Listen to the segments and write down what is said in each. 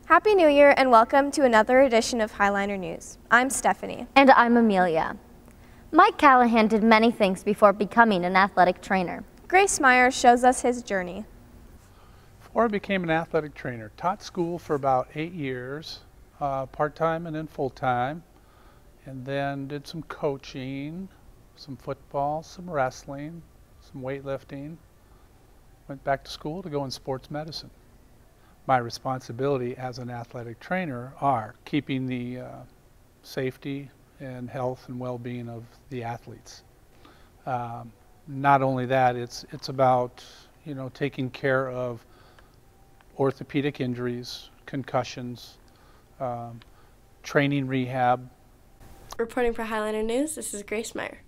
Happy New Year and welcome to another edition of Highliner News. I'm Stephanie. And I'm Amelia. Mike Callahan did many things before becoming an athletic trainer. Grace Myers shows us his journey. Before I became an athletic trainer, taught school for about 8 years, part-time and then full-time, and then did some coaching, some football, some wrestling, some weightlifting. Went back to school to go in sports medicine. My responsibility as an athletic trainer are keeping the safety and health and well-being of the athletes. Not only that, it's about taking care of orthopedic injuries, concussions, training rehab. Reporting for Highliner News, this is Grace Meyer.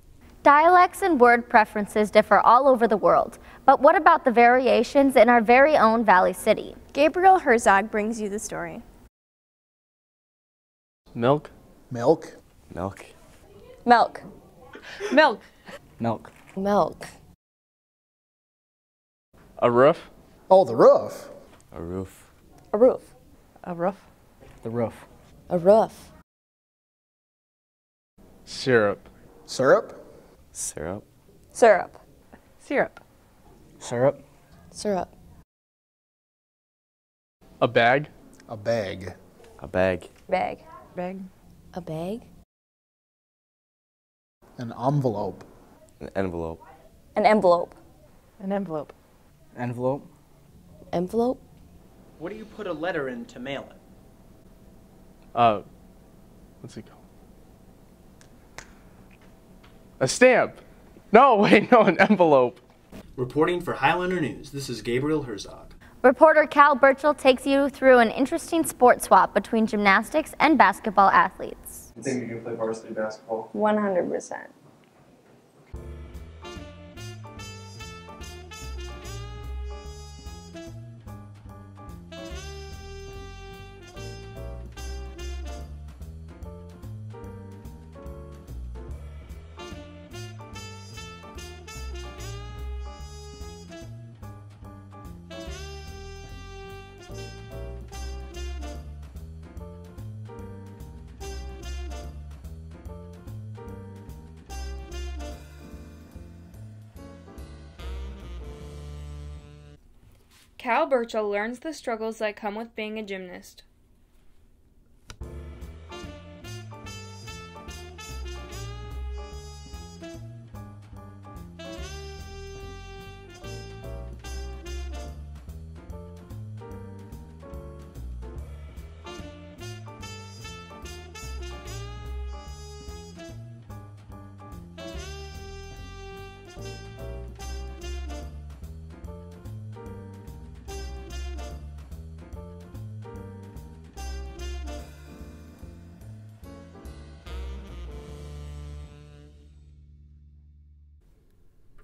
Dialects and word preferences differ all over the world, but what about the variations in our very own Valley City? Gabriel Herzog brings you the story. Milk. Milk. Milk. Milk. Milk. Milk. Milk. A roof. Oh, the roof. A roof. A roof. A roof. The roof. A roof. Syrup. Syrup. Syrup. Syrup. Syrup. Syrup. Syrup. A bag. A bag. A bag. Bag. Bag. A bag. An envelope. An envelope. An envelope. An envelope. Envelope. Envelope. What do you put a letter in to mail it? What's it called? A stamp. No, wait, no, an envelope. Reporting for Highliner News, this is Gabriel Herzog. Reporter Cal Burchell takes you through an interesting sport swap between gymnastics and basketball athletes. You think you can play varsity basketball? 100%. Cal Burchell learns the struggles that come with being a gymnast.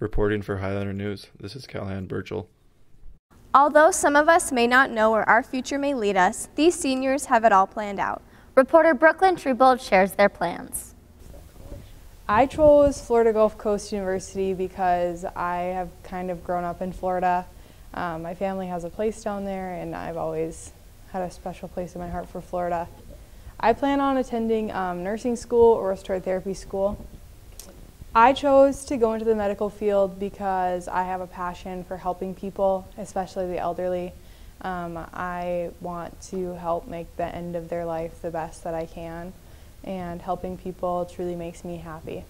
Reporting for Highliner News, this is Callahan Burchell. Although some of us may not know where our future may lead us, these seniors have it all planned out. Reporter Brooklyn Truebold shares their plans. I chose Florida Gulf Coast University because I have kind of grown up in Florida. My family has a place down there and I've always had a special place in my heart for Florida. I plan on attending nursing school or restorative therapy school. I chose to go into the medical field because I have a passion for helping people, especially the elderly. I want to help make the end of their life the best that I can, and helping people truly makes me happy.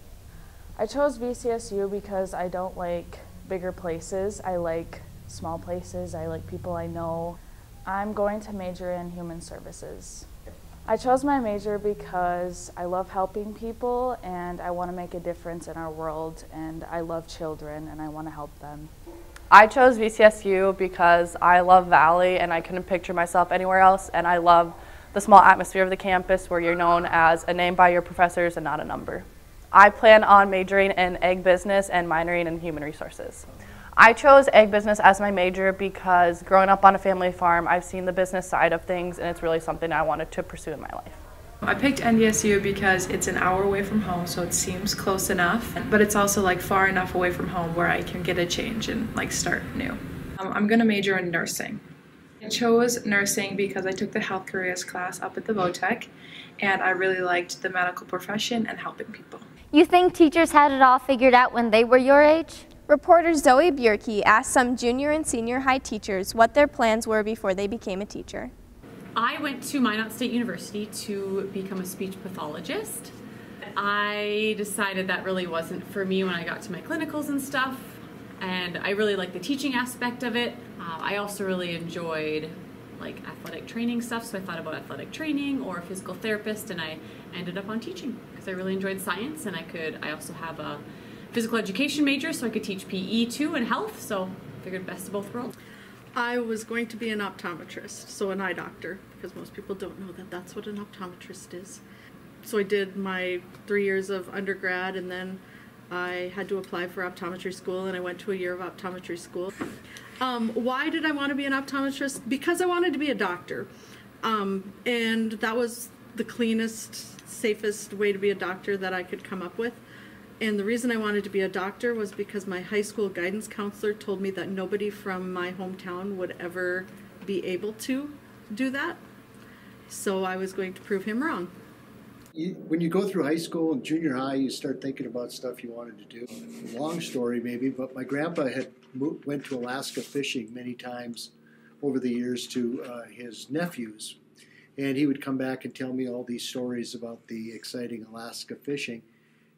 I chose VCSU because I don't like bigger places. I like small places. I like people I know. I'm going to major in human services. I chose my major because I love helping people and I want to make a difference in our world, and I love children and I want to help them. I chose VCSU because I love Valley and I couldn't picture myself anywhere else, and I love the small atmosphere of the campus where you're known as a name by your professors and not a number. I plan on majoring in egg business and minoring in human resources. I chose egg business as my major because growing up on a family farm, I've seen the business side of things and it's really something I wanted to pursue in my life. I picked NDSU because it's an hour away from home, so it seems close enough, but it's also like far enough away from home where I can get a change and like start new. I'm gonna major in nursing. I chose nursing because I took the health careers class up at the VOTEC, and I really liked the medical profession and helping people. You think teachers had it all figured out when they were your age? Reporter Zoe Bierke asked some junior and senior high teachers what their plans were before they became a teacher. I went to Minot State University to become a speech pathologist. I decided that really wasn't for me when I got to my clinicals and stuff, and I really liked the teaching aspect of it. I also really enjoyed like athletic training stuff, so I thought about athletic training or a physical therapist, and I ended up on teaching because I really enjoyed science, and I also have a physical education major, so I could teach PE too and health, so I figured best of both worlds. I was going to be an optometrist, so an eye doctor, because most people don't know that that's what an optometrist is. So I did my 3 years of undergrad, and then I had to apply for optometry school, and I went to a year of optometry school. Why did I want to be an optometrist? Because I wanted to be a doctor, and that was the cleanest, safest way to be a doctor that I could come up with. And the reason I wanted to be a doctor was because my high school guidance counselor told me that nobody from my hometown would ever be able to do that. So I was going to prove him wrong. When you go through high school and junior high, you start thinking about stuff you wanted to do. Long story maybe, but my grandpa had went to Alaska fishing many times over the years to his nephews. And he would come back and tell me all these stories about the exciting Alaska fishing.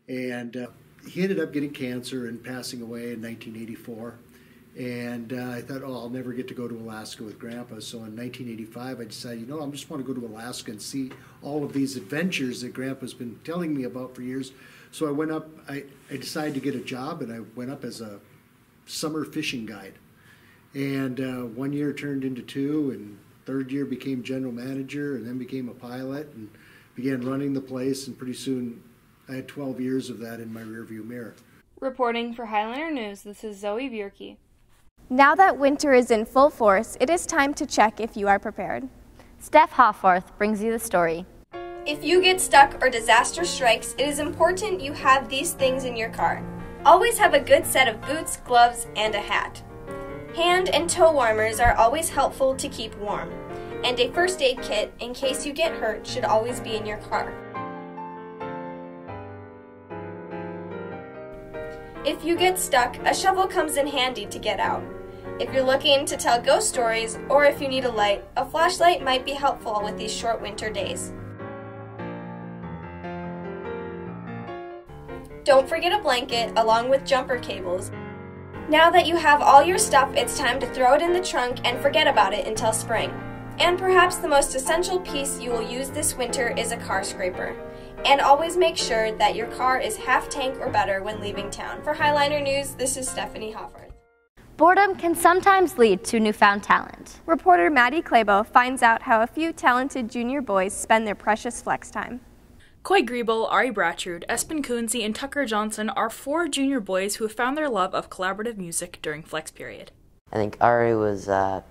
And he ended up getting cancer and passing away in 1984. And I thought, oh, I'll never get to go to Alaska with Grandpa. So in 1985, I decided, I just want to go to Alaska and see all of these adventures that Grandpa's been telling me about for years. So I went up, I decided to get a job, and I went up as a summer fishing guide. And 1 year turned into 2, and third year became general manager, and then became a pilot, and began running the place, and pretty soon I had 12 years of that in my rearview mirror. Reporting for Highlander News, this is Zoe Bierke. Now that winter is in full force, it is time to check if you are prepared. Steph Hoffarth brings you the story. If you get stuck or disaster strikes, it is important you have these things in your car. Always have a good set of boots, gloves, and a hat. Hand and toe warmers are always helpful to keep warm, and a first aid kit in case you get hurt should always be in your car. If you get stuck, a shovel comes in handy to get out. If you're looking to tell ghost stories, or if you need a light, a flashlight might be helpful with these short winter days. Don't forget a blanket along with jumper cables. Now that you have all your stuff, it's time to throw it in the trunk and forget about it until spring. And perhaps the most essential piece you will use this winter is a car scraper. And always make sure that your car is half tank or better when leaving town. For Highliner News, this is Stephanie Hoffarth. Boredom can sometimes lead to newfound talent. Reporter Maddie Clabo finds out how a few talented junior boys spend their precious flex time. Coy Griebel, Ari Bratchard, Espen Coonsey, and Tucker Johnson are 4 junior boys who have found their love of collaborative music during Flex Period. I think Ari was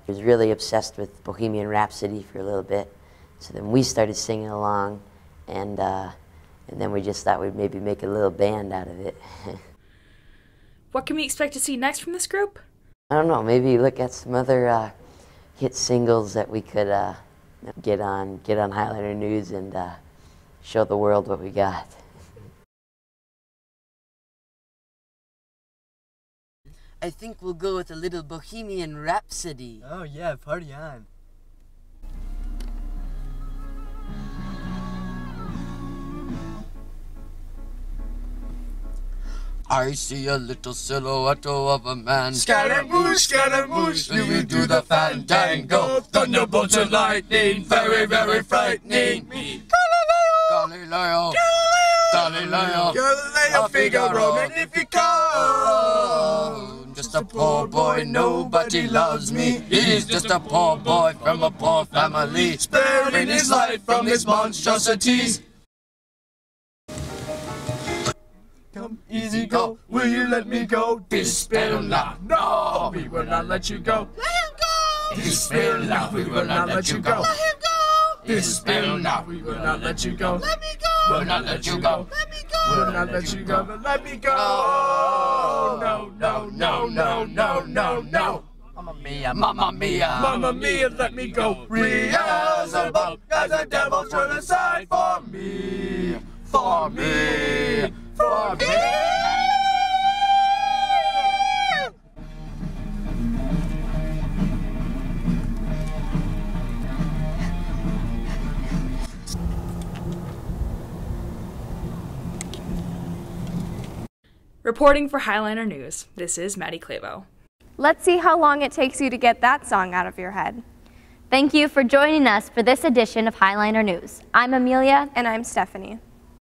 really obsessed with Bohemian Rhapsody for a little bit, so then we started singing along, and then we just thought we'd maybe make a little band out of it. What can we expect to see next from this group? I don't know, maybe look at some other hit singles that we could get on Highlander News and show the world what we got. I think we'll go with a little Bohemian Rhapsody. Oh yeah, party on. I see a little silhouette of a man. Scaramouche, Scaramouche, we do the fandango. Thunderbolts and lightning, very, very frightening. Galileo, Galileo, Galileo, Figaro, Magnifico. Just a poor boy, nobody loves me. He's just a poor boy from a poor family, sparing his life from his monstrosities. Come, easy go, will you let me go? Bismillah, no, we will not let you go. Let him go. Bismillah, we will not let you go. Let him go. Bismillah, we will not let you go. Let me go. We'll not let you go. Let me go. We'll not let you go. Let me go. No, no, no, no, no, no, no. Mamma mia, mamma mia. Mamma mia, let me go. Beelzebub as a devil should decide for me. For me. For me. Reporting for Highliner News, this is Maddie Clavo. Let's see how long it takes you to get that song out of your head. Thank you for joining us for this edition of Highliner News. I'm Amelia. And I'm Stephanie.